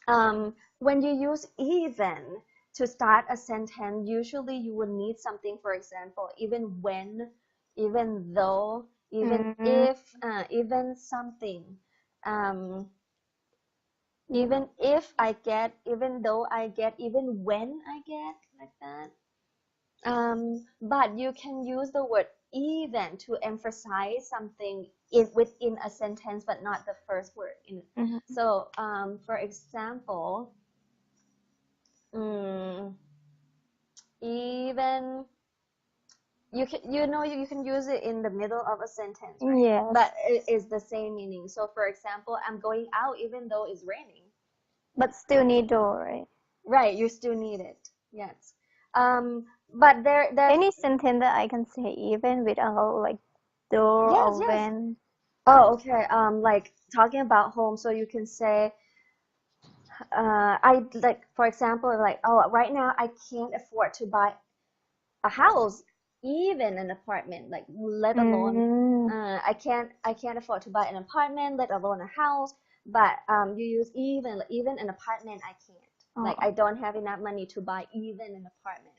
When you use even to start a sentence, usually you would need something, for example, even when, even though, even if, even something. Even if I get, even though I get, even when I get, like that. But you can use the word even to emphasize something within a sentence, but not the first word. So, for example, even you can use it in the middle of a sentence, right? Yes. But it is the same meaning. So, for example, I'm going out even though it's raining. But still need door, right? Right, you still need it. Yes. But there's Any sentence that I can say even without like door or yes. when. Oh, okay. Like talking about home, so you can say, I like, for example, like, oh, right now I can't afford to buy a house, even an apartment, like, let alone, I can't afford to buy an apartment, let alone a house. But you use even an apartment I can't. Like, I don't have enough money to buy even an apartment.